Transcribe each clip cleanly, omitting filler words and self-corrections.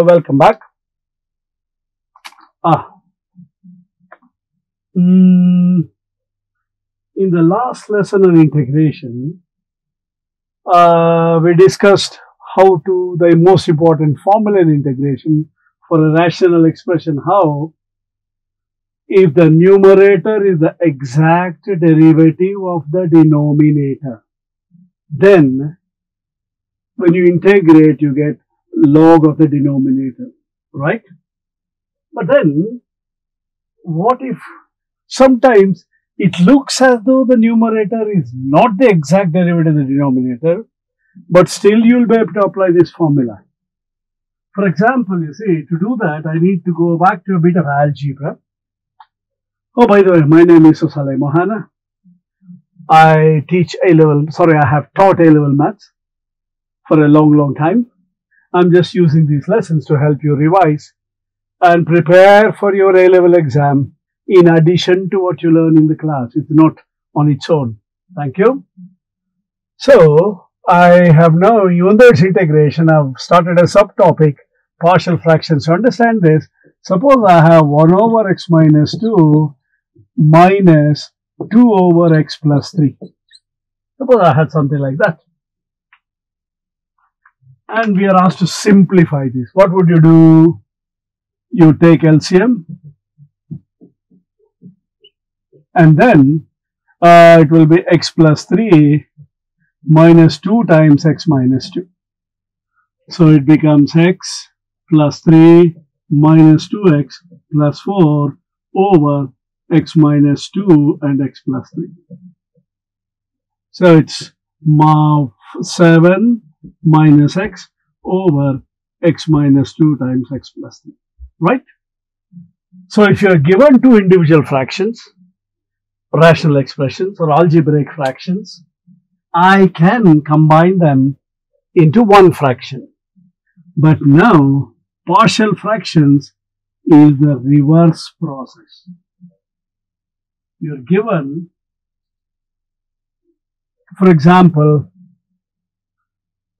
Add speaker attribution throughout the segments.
Speaker 1: welcome back. In the last lesson on integration, we discussed how to the most important formula in integration for a rational expression. How if the numerator is the exact derivative of the denominator, then when you integrate, you get log of the denominator, right? But then, what if sometimes it looks as though the numerator is not the exact derivative of the denominator, but still you will be able to apply this formula. For example, you see, to do that, I need to go back to a bit of algebra. Oh, by the way, my name is Susalai Mohana. I have taught A-level maths for a long time. I'm just using these lessons to help you revise and prepare for your A-level exam in addition to what you learn in the class. It's not on its own. Thank you. So, I have now, even though it's integration, I've started a subtopic, partial fractions. To understand this, suppose I have 1 over x minus 2 minus 2 over x plus 3. Suppose I had something like that. And we are asked to simplify this. What would you do? You take LCM. And then it will be x plus 3 minus 2 times x minus 2. So it becomes x plus 3 minus 2x plus 4 over x minus 2 and x plus 3. So it's 7 minus x over x minus 2 times x plus 3, right? So if you are given two individual fractions, rational expressions or algebraic fractions, I can combine them into one fraction. But now, partial fractions is the reverse process. You're given, for example,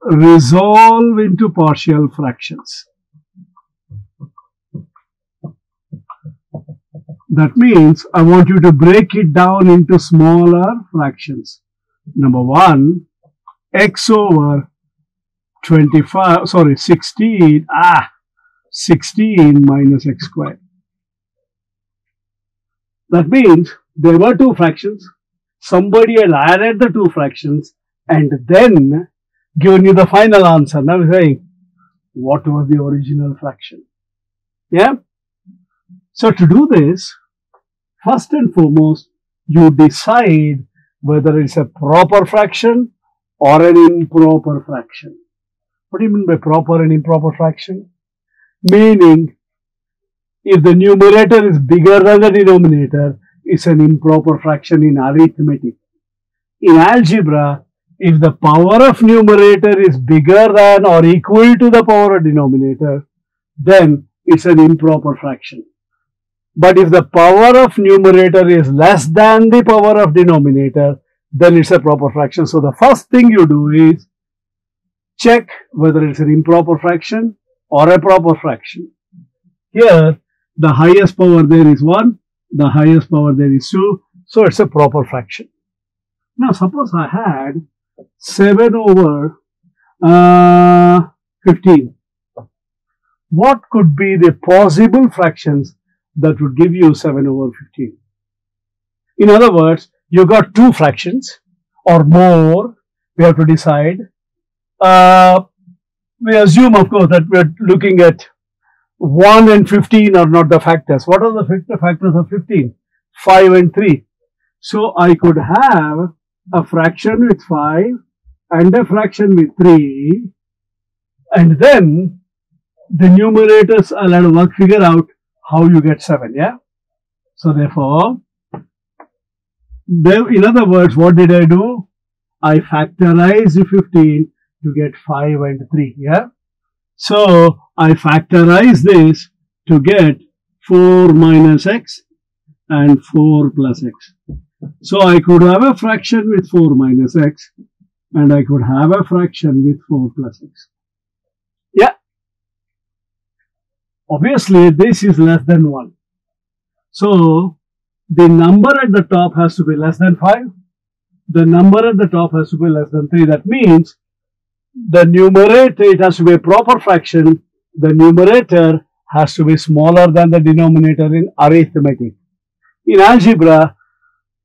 Speaker 1: resolve into partial fractions. That means I want you to break it down into smaller fractions. Number 1, x over 16 minus x squared. That means there were two fractions. Somebody had added the two fractions and then given you the final answer. Now we're saying, what was the original fraction? Yeah? So to do this, first and foremost, you decide whether it's a proper fraction or an improper fraction. What do you mean by proper and improper fraction? Meaning, if the numerator is bigger than the denominator, it's an improper fraction in arithmetic. In algebra, if the power of numerator is bigger than or equal to the power of denominator, then it's an improper fraction. But if the power of numerator is less than the power of denominator, then it's a proper fraction. So the first thing you do is check whether it's an improper fraction or a proper fraction. Here, the highest power there is 1, the highest power there is 2, so it's a proper fraction. Now suppose I had 7 over 15. What could be the possible fractions that would give you 7 over 15? In other words, you got two fractions or more. We have to decide. We assume, of course, that we're looking at 1 and 15 are not the factors. What are the factors of 15? 5 and 3. So I could have a fraction with 5 and a fraction with 3, and then the numerators, I'll have to figure out how you get 7, yeah? So therefore, in other words, what did I do? I factorized 15 to get 5 and 3, yeah? So I factorize this to get 4 minus x and 4 plus x. So I could have a fraction with 4 minus x and I could have a fraction with 4 plus x. Yeah. Obviously, this is less than 1. So, the number at the top has to be less than 5. The number at the top has to be less than 3. That means the numerator, it has to be a proper fraction. The numerator has to be smaller than the denominator in arithmetic. In algebra,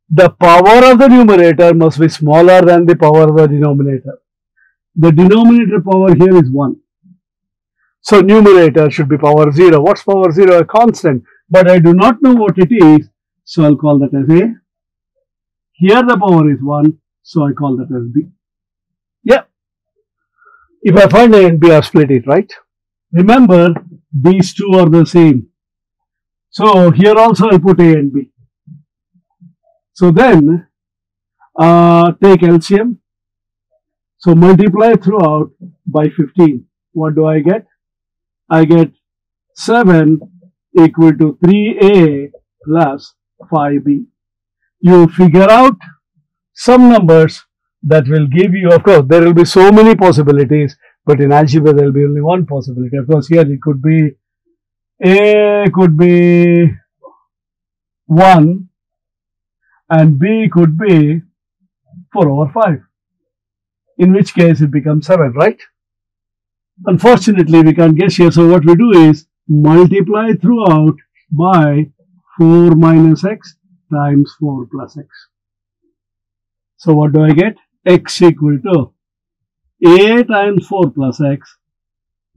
Speaker 1: the power of the numerator must be smaller than the power of the denominator. The denominator power here is 1. So numerator should be power 0. What's power 0? A constant. But I do not know what it is. So I'll call that as A. Here the power is 1. So I call that as B. Yeah. If I find A and B, I split it, right? Remember, these two are the same. So here also I put A and B. So then, take LCM. So multiply throughout by 15. What do I get? I get 7 equal to 3A plus 5B. You figure out some numbers that will give you, of course, there will be so many possibilities, but in algebra there will be only one possibility. Of course, here it could be A could be 1 and B could be 4/5. In which case it becomes 7, right? Unfortunately, we can't guess here. So what we do is multiply throughout by 4 minus x times 4 plus x. So what do I get? X equal to A times 4 plus x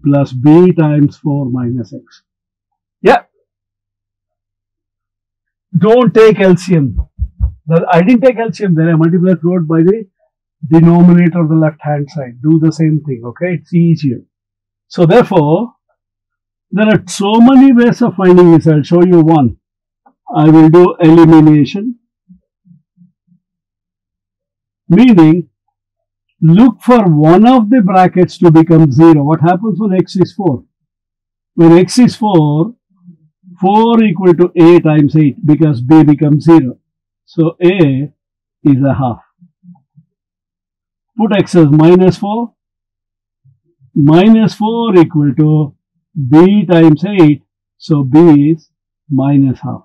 Speaker 1: plus B times 4 minus x. Yeah. Don't take LCM. I didn't take LCM there. I multiply throughout by the denominator of the left hand side. Do the same thing, okay? It's easier. So therefore, there are so many ways of finding this. I'll show you one. I will do elimination. Meaning, look for one of the brackets to become 0. What happens when x is 4? When x is 4, 4 equal to A times 8 because B becomes 0. So A is a half. Put x as minus 4. Minus 4 equal to B times 8. So B is minus half.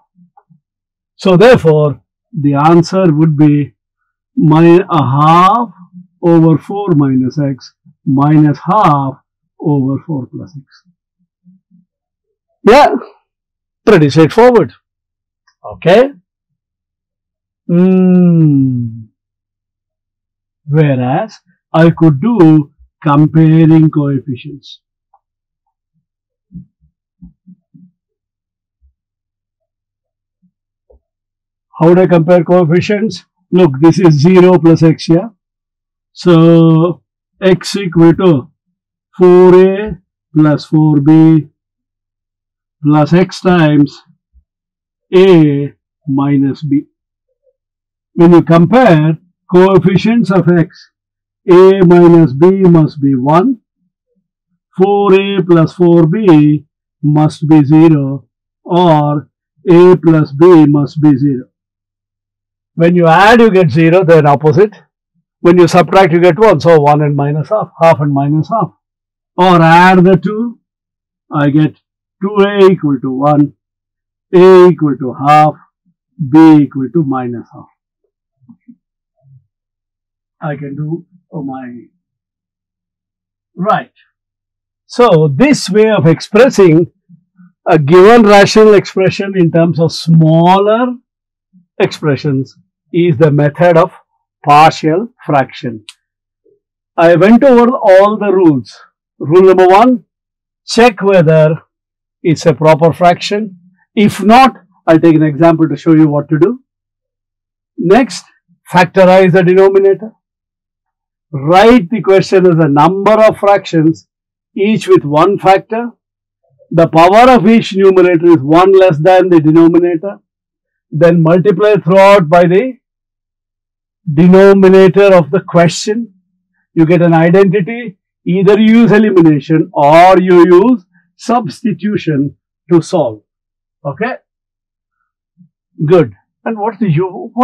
Speaker 1: So therefore, the answer would be a half over 4 minus x minus half over 4 plus x. Yeah, pretty straightforward. Okay. Whereas I could do comparing coefficients. How do I compare coefficients? Look, this is 0 plus x here. So x equal to 4a plus 4b plus x times a minus b. When you compare coefficients of x, a minus b must be 1, 4a plus 4b must be 0, or a plus b must be 0. When you add, you get 0, then opposite. When you subtract, you get 1. So 1 and minus half, half and minus half. Or add the two, I get 2a equal to 1, a equal to half, b equal to minus half. I can do right. So this way of expressing a given rational expression in terms of smaller expressions is the method of partial fraction. I went over all the rules. Rule number 1, check whether it's a proper fraction. If not, I'll take an example to show you what to do. Next, factorize the denominator. Write the question as a number of fractions, each with one factor. The power of each numerator is 1 less than the denominator. Then multiply throughout by the denominator of the question. You get an identity. Either you use elimination or you use substitution to solve. Okay? Good. And what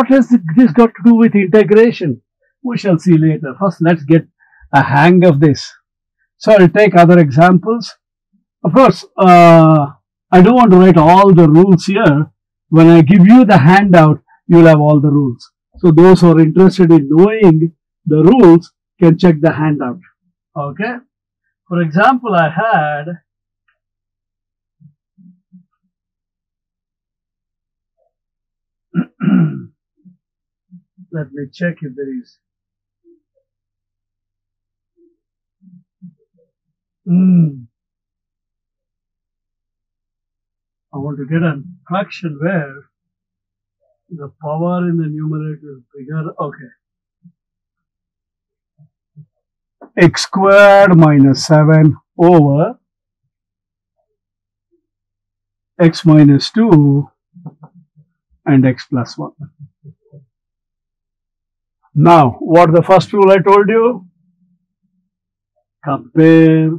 Speaker 1: has this got to do with integration? We shall see later. First, let's get a hang of this. So I'll take other examples. Of course, I don't want to write all the rules here. When I give you the handout, you'll have all the rules. So those who are interested in knowing the rules can check the handout. Okay? For example, I had let me check if there is. I want to get a fraction where the power in the numerator is bigger. Okay. X squared minus 7 over x minus 2 and x plus 1. Now, what the first rule I told you? Compare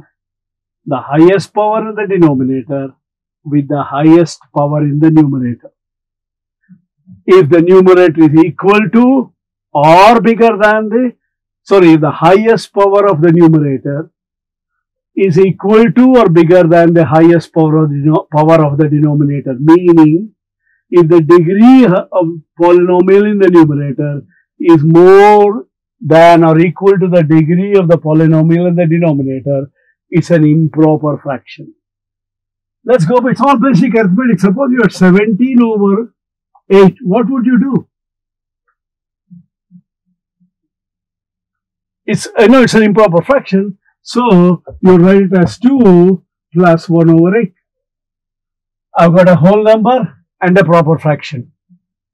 Speaker 1: the highest power in the denominator with the highest power in the numerator. If the numerator is equal to or bigger than if the highest power of the numerator is equal to or bigger than the highest power of the denominator, meaning if the degree of polynomial in the numerator is more than or equal to the degree of the polynomial in the denominator, it's an improper fraction. Let's go, it's all basic arithmetic. Suppose you are 17 over 8, what would you do? It's an improper fraction, so you write it as 2 plus 1 over 8. I've got a whole number and a proper fraction.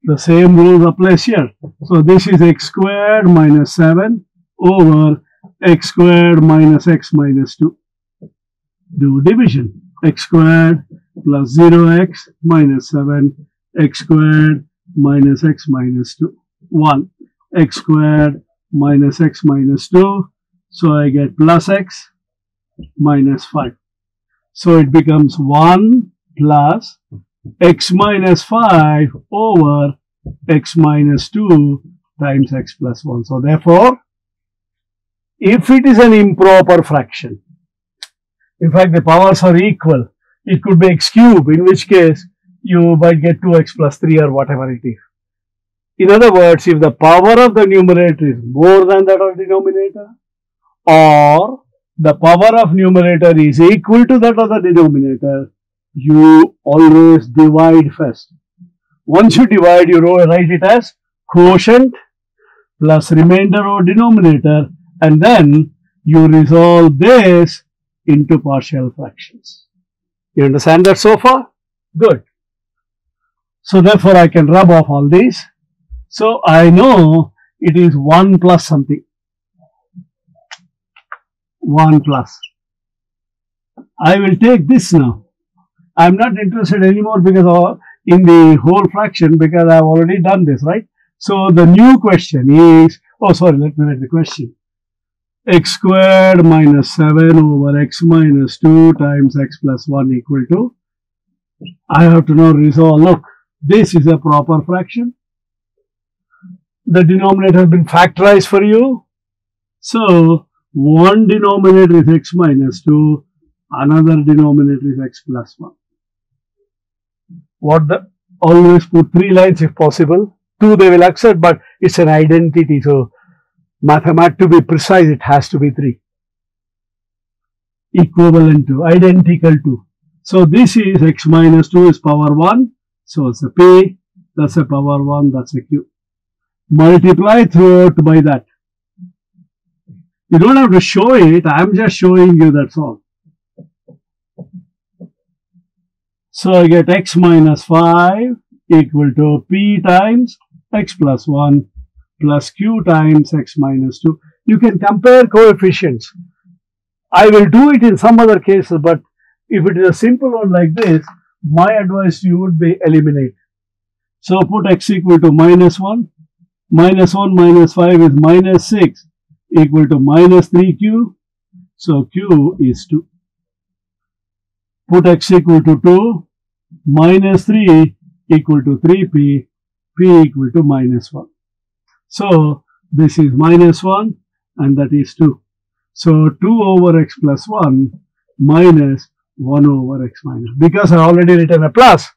Speaker 1: The same rule applies here. So this is x squared minus 7 over x squared minus x minus 2. Do division. X squared plus 0x minus 7, x squared minus x minus 2. 1. X squared minus x minus 2. So I get plus x minus 5. So it becomes 1 plus x minus 5 over x minus 2 times x plus 1. So therefore, if it is an improper fraction, in fact the powers are equal, it could be x cube, in which case you might get 2x plus 3 or whatever it is. In other words, if the power of the numerator is more than that of the denominator, or the power of numerator is equal to that of the denominator, you always divide first. Once you divide, you write it as quotient plus remainder or denominator, and then you resolve this into partial fractions. You understand that so far? Good. So therefore I can rub off all these. So I know it is 1 plus something. 1 plus. I will take this now. I am not interested anymore because in the whole fraction, because I have already done this, right? So the new question is, let me write the question. X squared minus 7 over x minus 2 times x plus 1 equal to, I have to now resolve, look, this is a proper fraction. The denominator has been factorized for you. So one denominator is x minus 2, another denominator is x plus 1. Always put 3 lines if possible. 2 they will accept, but it's an identity. So to be precise, it has to be 3. Equivalent to, identical to. So this is x minus 2 is power 1. So it's a p, that's a power 1, that's a q. Multiply throughout by that. You don't have to show it, I am just showing you, that's all. So I get x minus 5 equal to p times x plus 1 plus q times x minus 2. You can compare coefficients. I will do it in some other cases, but if it is a simple one like this, my advice to you would be eliminate. So put x equal to minus 1. Minus 1 minus 5 is minus 6 equal to minus 3q. So q is 2. Put x equal to 2. Minus 3 equal to 3p. P equal to minus 1. So this is minus 1 and that is 2. So 2 over x plus 1 minus 1 over x minus. Because I already written a plus,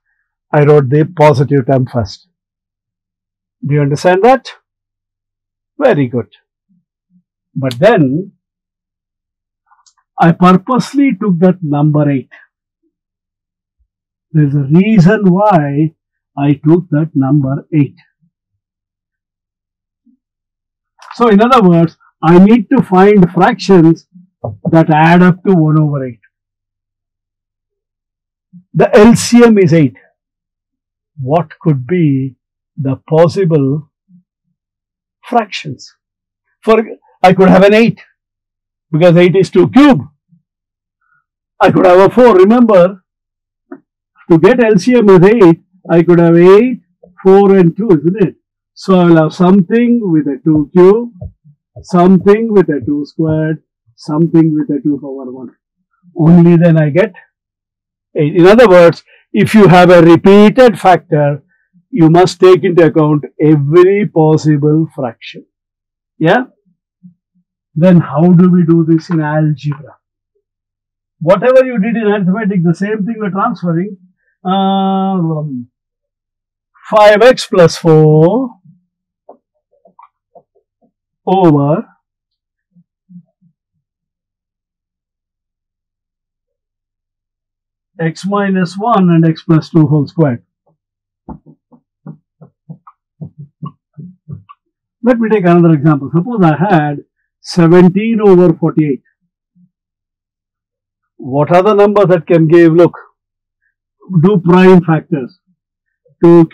Speaker 1: I wrote the positive term first. Do you understand that? Very good. But then, I purposely took that number 8. There is a reason why I took that number 8. So, in other words, I need to find fractions that add up to 1 over 8. The LCM is 8. What could be the possible fractions? I could have an 8 because 8 is 2 cube. I could have a 4. Remember, to get LCM is 8, I could have 8, 4 and 2, isn't it? So I will have something with a 2 cube, something with a 2 squared, something with a 2 power 1. Only then I get 8. In other words, if you have a repeated factor, you must take into account every possible fraction. Yeah? Then how do we do this in algebra? Whatever you did in arithmetic, the same thing we're transferring. 5x plus 4 over x minus 1 and x plus 2 whole squared. Let me take another example. Suppose I had 17 over 48. What are the numbers that can give? Look, do prime factors. 2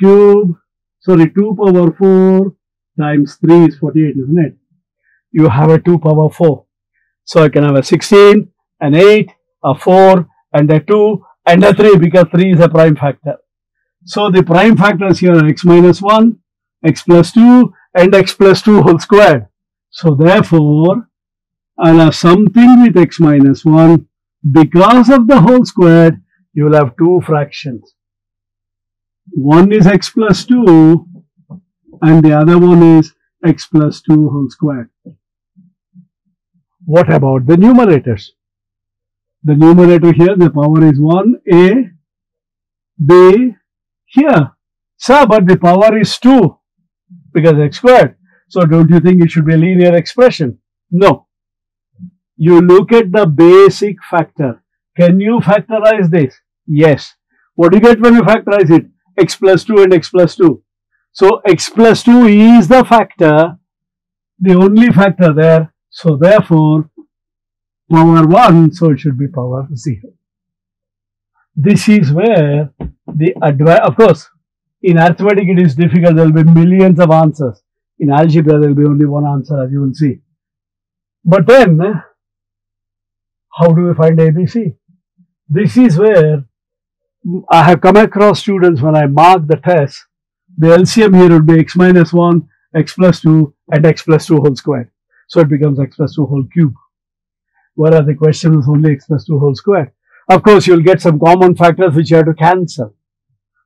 Speaker 1: power 4 times 3 is 48, isn't it? You have a 2 power 4. So I can have a 16, an 8, a 4, and a 2, and a 3 because 3 is a prime factor. So the prime factors here are x minus 1, x plus 2, and x plus 2 whole squared. So therefore, I'll have something with x minus 1. Because of the whole squared, you will have 2 fractions. One is x plus 2 and the other one is x plus 2 whole squared. What about the numerators? The numerator here, the power is 1a, b, here. Sir, but the power is 2 because x squared. So don't you think it should be a linear expression? No. You look at the basic factor. Can you factorize this? Yes. What do you get when you factorize it? X plus 2 and x plus 2. So x plus 2 is the factor, the only factor there. So therefore, power 1, so it should be power 0. This is where the of course, in arithmetic it is difficult. There will be millions of answers. In algebra, there will be only one answer, as you will see. But then, how do we find ABC? This is where I have come across students when I mark the test, the LCM here would be x minus 1, x plus 2, and x plus 2 whole squared. So it becomes x plus 2 whole cube. Whereas the question was only x plus 2 whole squared. Of course, you will get some common factors which you have to cancel.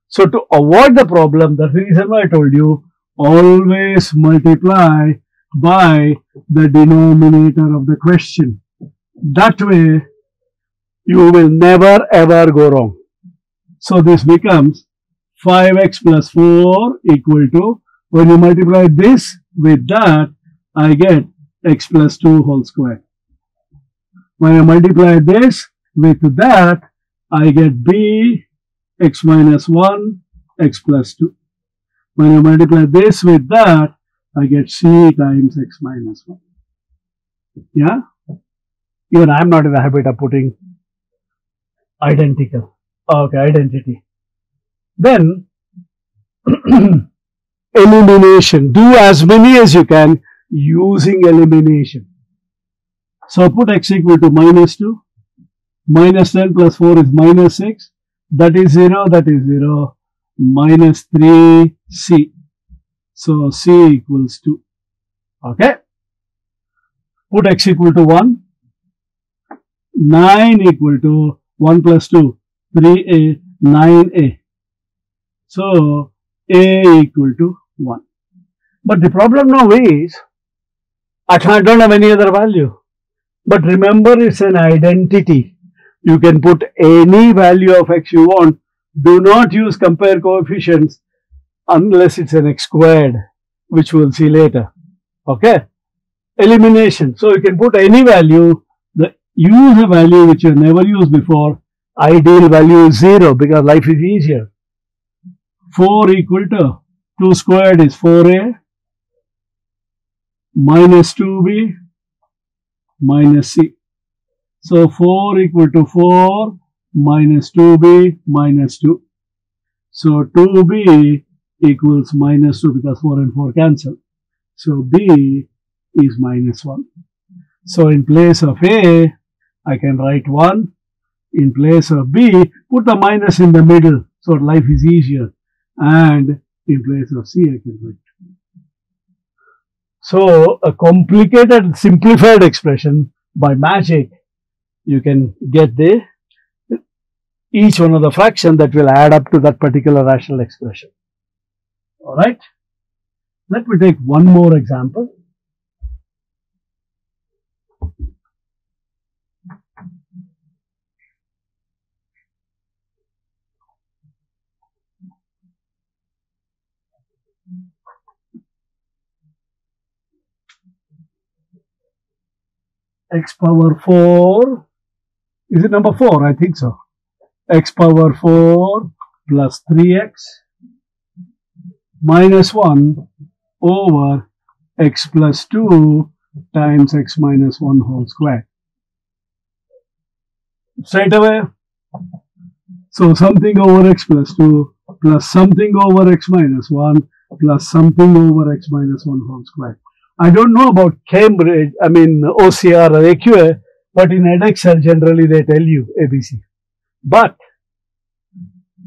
Speaker 1: So to avoid the problem, that's the reason why I told you, always multiply by the denominator of the question. That way, you will never ever go wrong. So this becomes 5x plus 4 equal to, when you multiply this with that, I get x plus 2 whole squared. When I multiply this with that, I get b x minus 1 x plus 2. When I multiply this with that, I get c times x minus 1. Yeah? Even I am not in the habit of putting identical. Okay, identity. Then, elimination. Do as many as you can using elimination. So, put x equal to minus 2. Minus 10 plus 4 is minus 6. That is 0, that is 0. Minus 3c. So, c equals 2. Okay. Put x equal to 1. 9 equal to 1 plus 2. 3a, 9a. So, a equal to 1. But the problem now is, I don't have any other value. But remember, it's an identity. You can put any value of x you want. Do not use compare coefficients unless it's an x squared, which we'll see later. Okay? Elimination. So you can put any value. Use a value which you never used before. Ideal value is 0 because life is easier. 4 equal to 2 squared is 4a minus 2b minus c. So 4 equal to 4 minus 2b minus 2. So 2b equals minus 2 because 4 and 4 cancel. So b is minus 1. So in place of a, I can write 1. In place of b, put the minus in the middle so life is easier. And in place of c, I can write 2. So a complicated, simplified expression by magic, you can get each one of the fraction that will add up to that particular rational expression. Alright? Let me take one more example. X power 4, is it number 4? I think so. X power 4 plus 3x minus 1 over x plus 2 times x minus 1 whole square. Straight away. So something over x plus 2 plus something over x minus 1 plus something over x minus 1 whole square. I don't know about Cambridge, OCR or AQA, but in edXL generally they tell you ABC. But,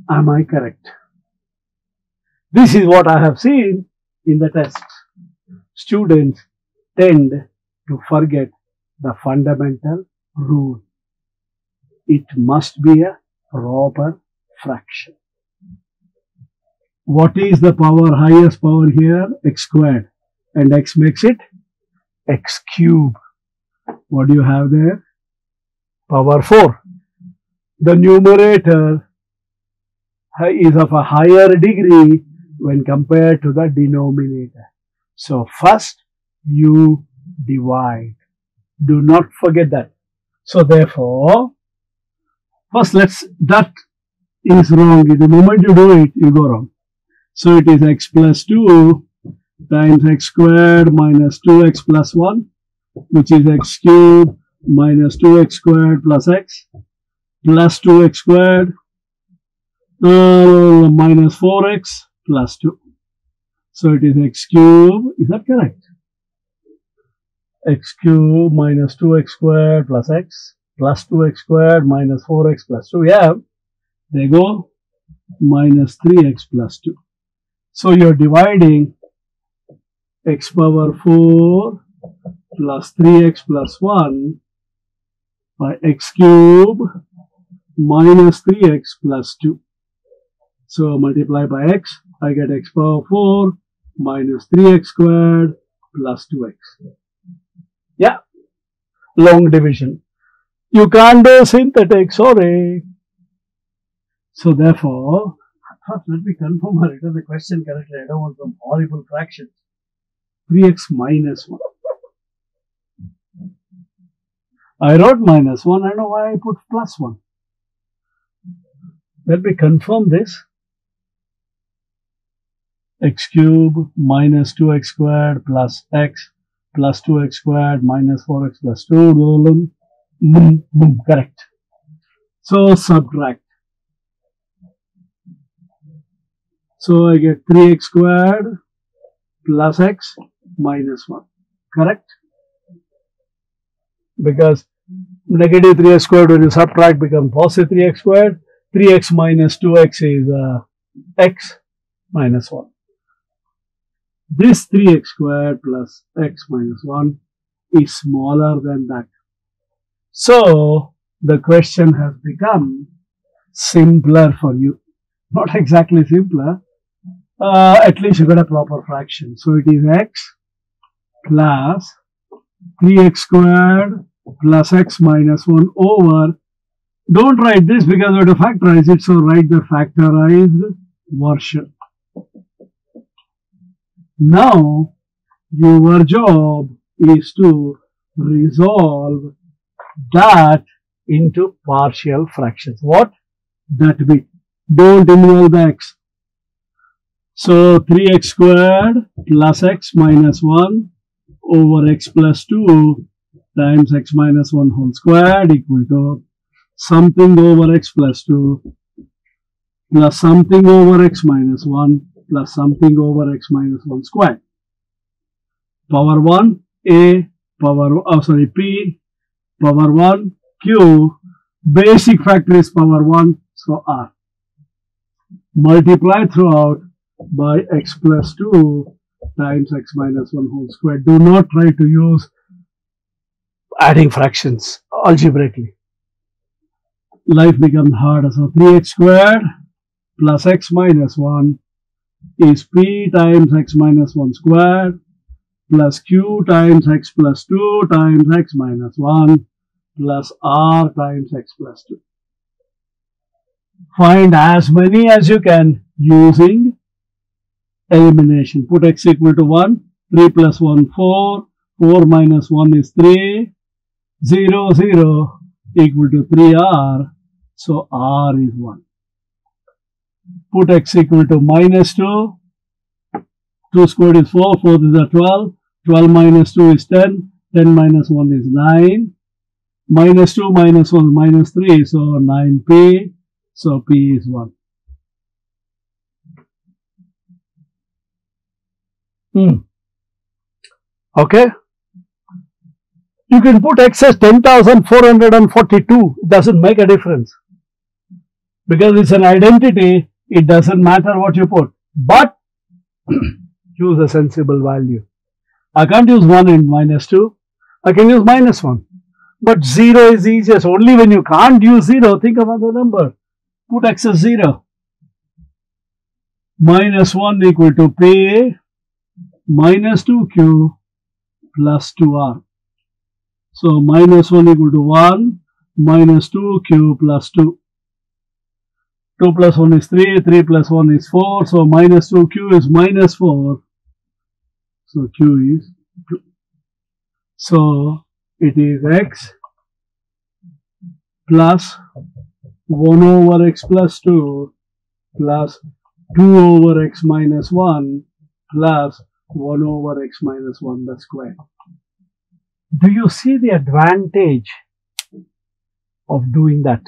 Speaker 1: am I correct? This is what I have seen in the tests. Students tend to forget the fundamental rule. It must be a proper fraction. What is the power, highest power here? X squared. And x makes it x cube. What do you have there? Power 4. The numerator is of a higher degree when compared to the denominator. So first you divide. Do not forget that. So therefore, first that is wrong. The moment you do it, you go wrong. So it is x plus 2 times x squared minus 2x plus 1, which is x cubed minus 2x squared plus x plus 2x squared minus 4x plus 2. So it is x cubed, is that correct? X cubed minus 2x squared plus x plus 2x squared minus 4x plus 2. Yeah, there you go, minus 3x plus 2. So you're dividing x power 4 plus 3x plus 1 by x cube minus 3x plus 2. So multiply by x, I get x power 4 minus 3x squared plus 2x. Yeah, long division. You can't do synthetic, sorry. So therefore, let me confirm I written the question correctly. I don't want some horrible fractions. 3x minus 1. I wrote minus 1. I don't know why I put plus 1. Let me confirm this. X cube minus 2x squared plus x plus 2x squared minus 4x plus 2. Boom, boom, correct. So subtract. So I get 3x squared plus x minus 1. Correct? Because negative 3x squared when you subtract becomes positive 3x squared. 3x minus 2x is x minus 1. This 3x squared plus x minus 1 is smaller than that. So the question has become simpler for you. Not exactly simpler. At least you got a proper fraction. So it is x plus 3x squared plus x minus 1 over Don't write this because we have to factorize it, so write the factorized version. Now, your job is to resolve that into partial fractions. What? That bit. Don't involve the x. So 3x squared plus x minus 1 over x plus 2 times x minus 1 whole squared equal to something over x plus 2 plus something over x minus 1 plus something over x minus 1 squared. Power 1 a, p, power 1 q, basic factor is power 1, so r. Multiply throughout by x plus 2 times x minus 1 whole square. Do not try to use adding fractions algebraically. Life becomes harder. So 3x squared plus x minus 1 is p times x minus 1 squared plus q times x plus 2 times x minus 1 plus r times x plus 2. Find as many as you can using elimination. Put x equal to 1, 3 plus 1, 4, 4 minus 1 is 3, 0, 0 equal to 3r, so r is 1. Put x equal to minus 2, 2 squared is 4, 4 is 12, 12 minus 2 is 10, 10 minus 1 is 9, minus 2 minus 1 minus 3, so 9p, so p is 1. Okay. You can put x as 10,442. It doesn't make a difference. Because it's an identity, it doesn't matter what you put. But use a sensible value. I can't use 1 and minus 2. I can use minus 1. But 0 is easiest. Only when you can't use 0, think about the number. Put x as 0. Minus 1 equal to p minus 2q plus 2r. So minus 1 equal to 1 minus 2q plus 2. 2 plus 1 is 3, 3 plus 1 is 4, so minus 2q is minus 4. So q is 2. So it is x plus 1 over x plus 2 plus 2 over x minus 1 plus 1 over x minus 1 the square. Do you see the advantage of doing that?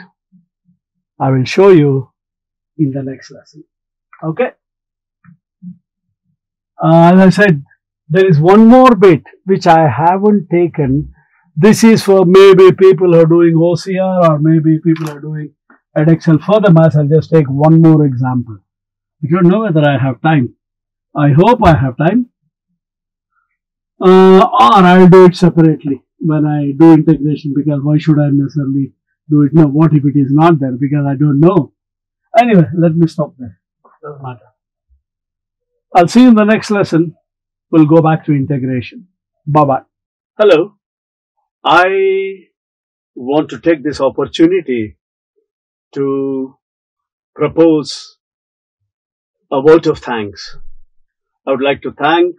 Speaker 1: I will show you in the next lesson. Okay. As I said, there is one more bit which I haven't taken. This is for maybe people who are doing OCR or maybe people who are doing EdXL. For the maths, I'll just take one more example. I don't know whether I have time. I hope I have time. Or I'll do it separately when I do integration, because why should I necessarily do it now? What if it is not there? Because I don't know. Anyway, let me stop there. Doesn't matter. I'll see you in the next lesson. We'll go back to integration. Bye-bye. Hello. I want to take this opportunity to propose a vote of thanks. I would like to thank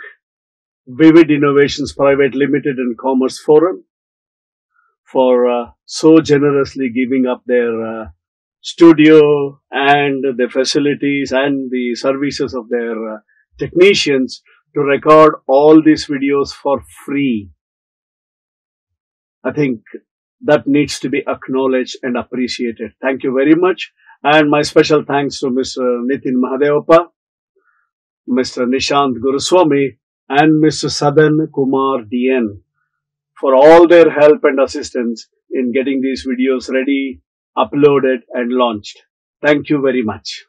Speaker 1: Vivid Innovations Private Limited and Commerce Forum for so generously giving up their studio and the facilities and the services of their technicians to record all these videos for free. I think that needs to be acknowledged and appreciated. Thank you very much. And my special thanks to Mr. Nitin Mahadevappa, Mr. Nishant Guruswamy, and Mr. Sadan Kumar DN for all their help and assistance in getting these videos ready, uploaded and launched. Thank you very much.